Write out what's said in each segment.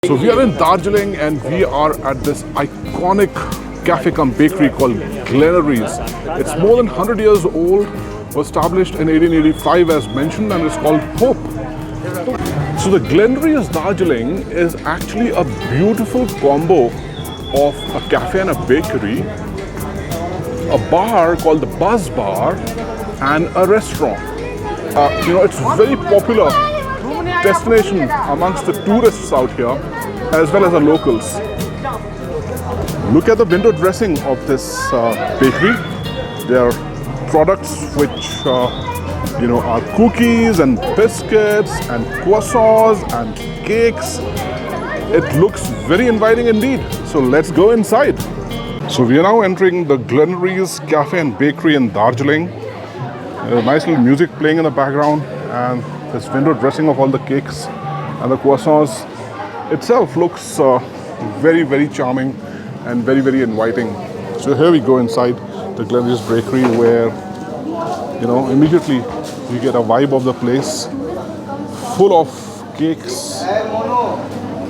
So we are in Darjeeling and we are at this iconic cafe cum bakery called Glenary's. It's more than 100 years old, was established in 1885 as mentioned, and it's called Hope. So the Glenary's Darjeeling is actually a beautiful combo of a cafe and a bakery, a bar called the Buzz Bar, and a restaurant. It's very popular destination amongst the tourists out here as well as the locals. Look at the window dressing of this bakery. There are products which are cookies and biscuits and croissants and cakes. It looks very inviting indeed. So let's go inside. So we are now entering the Glenary's Cafe and Bakery in Darjeeling. There's nice little music playing in the background, and this window dressing of all the cakes and the croissants itself looks very, very charming and very, very inviting. So here we go inside the Glenary's Bakery, where immediately you get a vibe of the place, full of cakes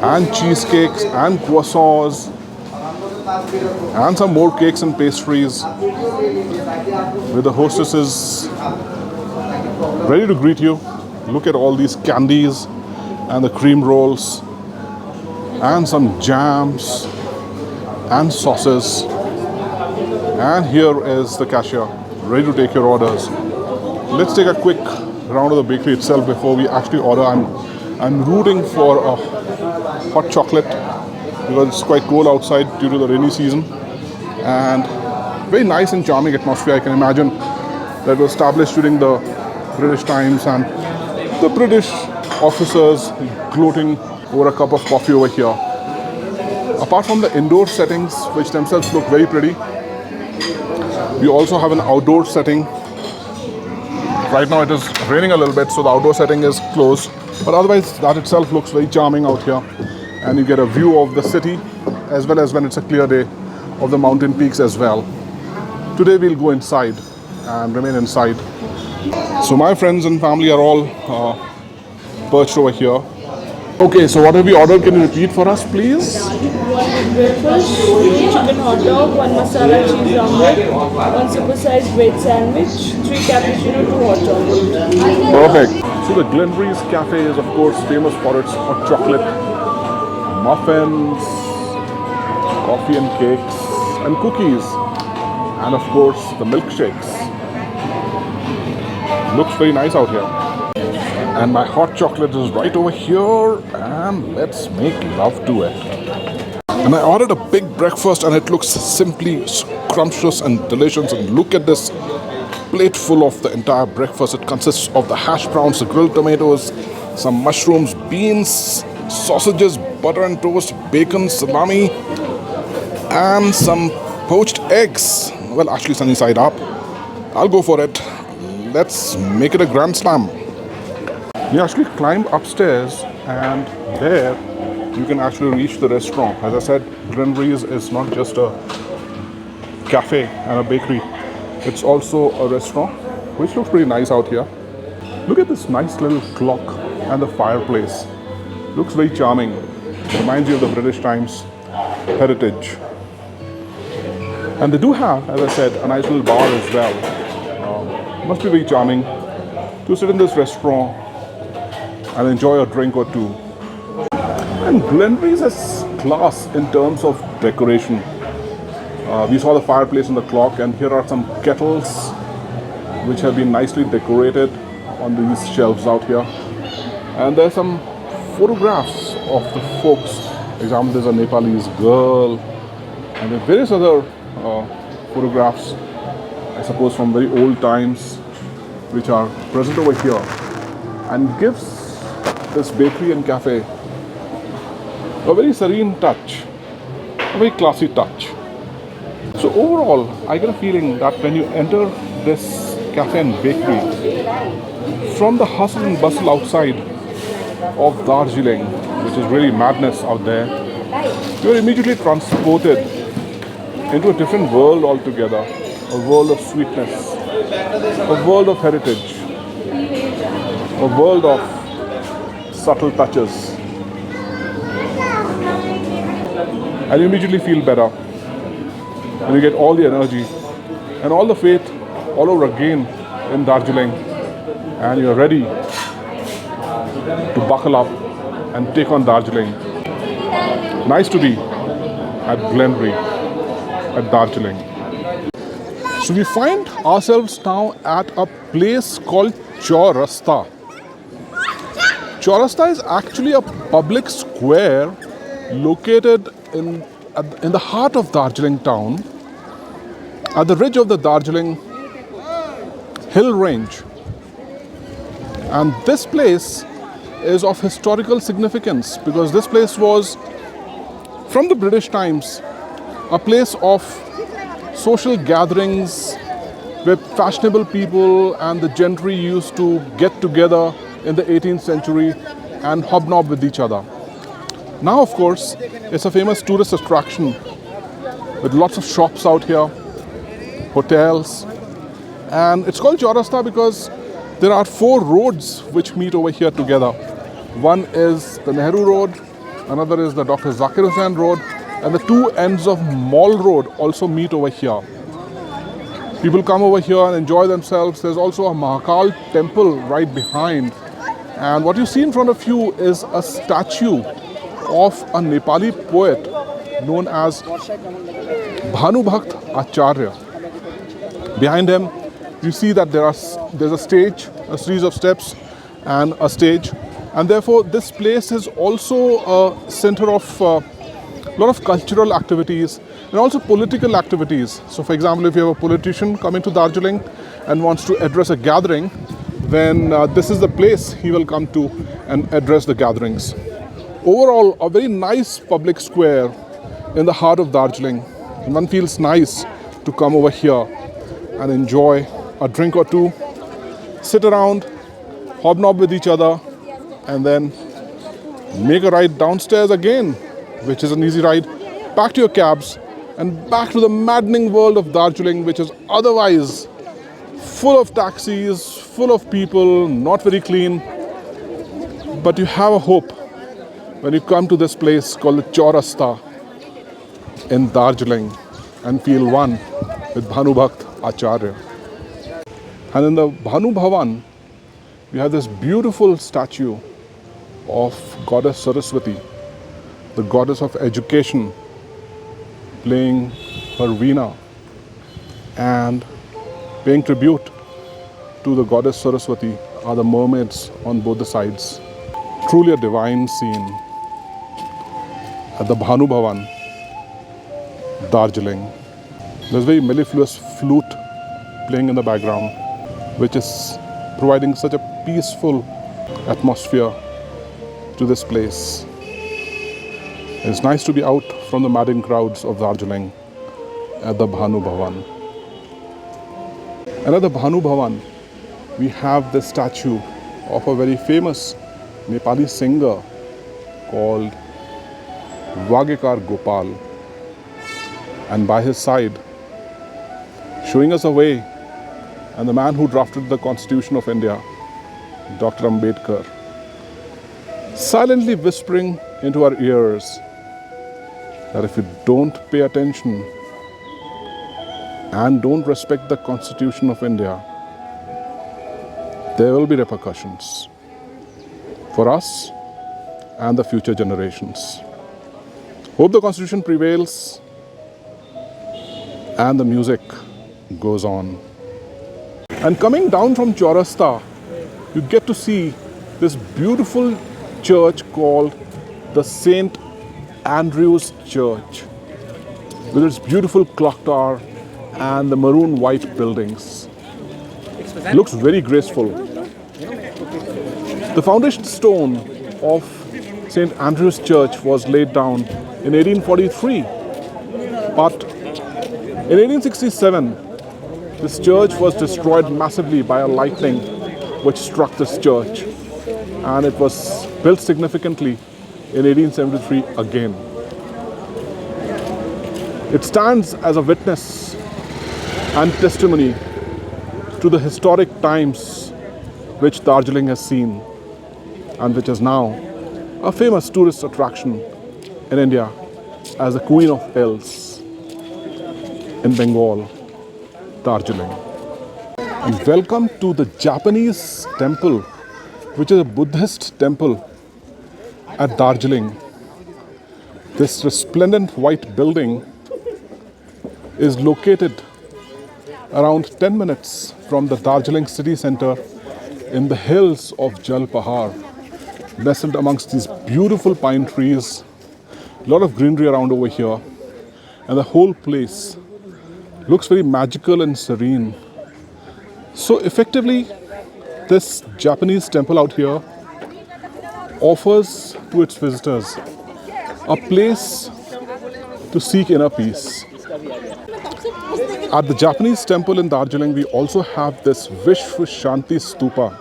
and cheesecakes and croissants and some more cakes and pastries, with the hostesses ready to greet you. Look at all these candies and the cream rolls and some jams and sauces. And here is the cashier ready to take your orders. Let's take a quick round of the bakery itself before we actually order. I'm rooting for a hot chocolate because it's quite cold outside due to the rainy season, and very nice and charming atmosphere. I can imagine that was established during the British times, and the British officers gloating over a cup of coffee over here. Apart from the indoor settings, which themselves look very pretty, we also have an outdoor setting. Right now it is raining a little bit, so the outdoor setting is closed, but otherwise that itself looks very charming out here, and you get a view of the city as well as, when it's a clear day, of the mountain peaks as well. Today we'll go inside and remain inside. So my friends and family are all perched over here. Okay, so what have we ordered? Can you repeat for us, please? One breakfast, chicken hot dog, one masala cheese omelette, one supersized bread sandwich, 3 cappuccino, 2 hot chocolate. Perfect. So the Glenary's Cafe is of course famous for its hot chocolate, muffins, coffee and cakes and cookies, and of course the milkshakes. Looks very nice out here. And my hot chocolate is right over here, and let's make love to it. And I ordered a big breakfast, and it looks simply scrumptious and delicious. And look at this plate full of the entire breakfast. It consists of the hash browns, the grilled tomatoes, some mushrooms, beans, sausages, butter and toast, bacon, salami, and some poached eggs. Well, actually sunny side up. I'll go for it. Let's make it a grand slam. You actually climb upstairs, and there you can actually reach the restaurant. As I said, Glenary's is not just a cafe and a bakery. It's also a restaurant, which looks pretty nice out here. Look at this nice little clock and the fireplace. Looks very charming. Reminds you of the British times heritage. And they do have, as I said, a nice little bar as well. Must be very charming to sit in this restaurant and enjoy a drink or two. And Glenary's has class in terms of decoration. We saw the fireplace and the clock, and here are some kettles which have been nicely decorated on these shelves out here. And there's some photographs of the folks. For example, there's a Nepalese girl, and there are various other photographs, I suppose from very old times, which are present over here, and gives this bakery and cafe a very serene touch, a very classy touch. So overall, I get a feeling that when you enter this cafe and bakery, from the hustle and bustle outside of Darjeeling, which is really madness out there, you're immediately transported into a different world altogether, a world of sweetness, a world of heritage, a world of subtle touches. and you immediately feel better. And you get all the energy and all the faith all over again in Darjeeling, and you're ready to buckle up and take on Darjeeling. Nice to be at Glenary, at Darjeeling. So we find ourselves now at a place called Chaurasta. Chaurasta is actually a public square located in the heart of Darjeeling town, at the ridge of the Darjeeling hill range. And this place is of historical significance because this place was, from the British times, a place of social gatherings where fashionable people and the gentry used to get together in the 18th century and hobnob with each other. Now, of course, it's a famous tourist attraction with lots of shops out here, hotels, and it's called Chaurasta because there are 4 roads which meet over here together. One is the Nehru Road, another is the Dr. Zakir Hussain Road, and the 2 ends of Mall Road also meet over here. People come over here and enjoy themselves. There's also a Mahakal temple right behind. And what you see in front of you is a statue of a Nepali poet known as Bhanubhakt Acharya. Behind him, you see that there's a stage, a series of steps and a stage. And therefore, this place is also a center of a lot of cultural activities and also political activities. So, for example, if you have a politician coming to Darjeeling and wants to address a gathering, then this is the place he will come to and address the gatherings. Overall, a very nice public square in the heart of Darjeeling. And one feels nice to come over here and enjoy a drink or two, sit around, hobnob with each other, and then make a ride downstairs again, which is an easy ride, back to your cabs and back to the maddening world of Darjeeling, which is otherwise full of taxis, full of people, not very clean. But you have a hope when you come to this place called the Chaurasta in Darjeeling and feel one with Bhanubhakt Acharya. And in the Bhanu Bhavan, we have this beautiful statue of Goddess Saraswati, the goddess of education, playing her veena and paying tribute to the goddess Saraswati are the mermaids on both the sides. Truly a divine scene at the Bhanu Bhavan, Darjeeling. There's a very mellifluous flute playing in the background, which is providing such a peaceful atmosphere to this place. It's nice to be out from the madding crowds of Darjeeling at the Bhanu Bhavan. And at the Bhanu Bhavan, we have the statue of a very famous Nepali singer called Vagekar Gopal. And by his side, showing us a way, and the man who drafted the Constitution of India, Dr. Ambedkar, silently whispering into our ears that if you don't pay attention and don't respect the Constitution of India, there will be repercussions for us and the future generations. Hope the Constitution prevails and the music goes on. And coming down from Chaurasta, you get to see this beautiful church called the St. Andrew's Church, with its beautiful clock tower and the maroon white buildings. It looks very graceful. The foundation stone of St. Andrew's Church was laid down in 1843, but in 1867, this church was destroyed massively by a lightning which struck this church, and it was built significantly in 1873 again. It stands as a witness and testimony to the historic times which Darjeeling has seen and which is now a famous tourist attraction in India as the Queen of Hills in Bengal, Darjeeling. And welcome to the Japanese temple, which is a Buddhist temple at Darjeeling. This resplendent white building is located around 10 minutes from the Darjeeling city center in the hills of Jal Pahar, nestled amongst these beautiful pine trees. A lot of greenery around over here, and the whole place looks very magical and serene. So effectively, this Japanese temple out here offers to its visitors a place to seek inner peace. At the Japanese temple in Darjeeling, we also have this Vishwa Shanti Stupa,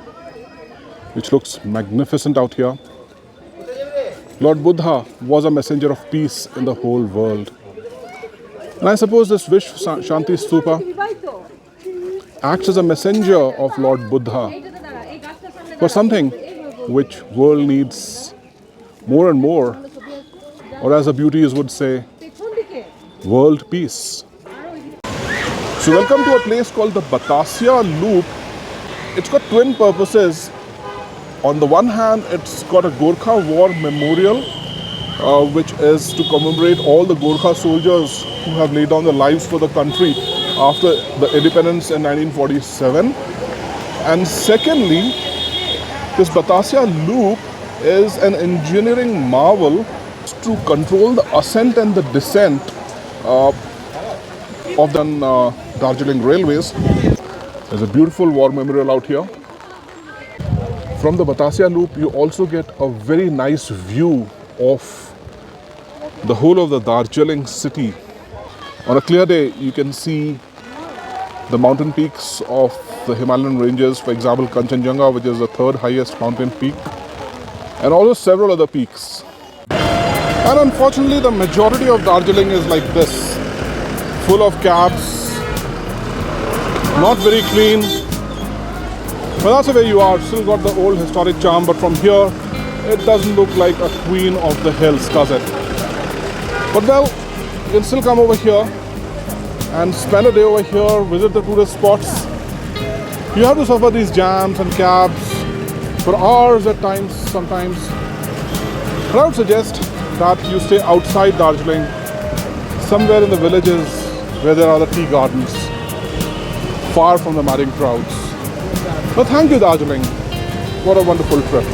which looks magnificent out here. Lord Buddha was a messenger of peace in the whole world. And I suppose this Vishwa Shanti Stupa acts as a messenger of Lord Buddha for something which world needs more and more, or as the beauties would say, world peace. So welcome to a place called the Batasia Loop. It's got twin purposes. On the one hand, it's got a Gorkha War Memorial, which is to commemorate all the Gorkha soldiers who have laid down their lives for the country after the independence in 1947. And secondly, this Batasia Loop is an engineering marvel to control the ascent and the descent of the Darjeeling Railways. There's a beautiful war memorial out here. From the Batasia Loop, you also get a very nice view of the whole of the Darjeeling city. On a clear day, you can see the mountain peaks of the Himalayan ranges, for example, Kanchenjunga, which is the third highest mountain peak, and also several other peaks. And unfortunately, the majority of Darjeeling is like this, full of cabs, not very clean. But that's the way you are. Still got the old historic charm, but from here it doesn't look like a queen of the hills, does it? But well, you can still come over here and spend a day over here, visit the tourist spots. You have to suffer these jams and cabs for hours at times sometimes. But I would suggest that you stay outside Darjeeling, somewhere in the villages where there are the tea gardens, far from the madding crowds. But thank you, Darjeeling. What a wonderful trip.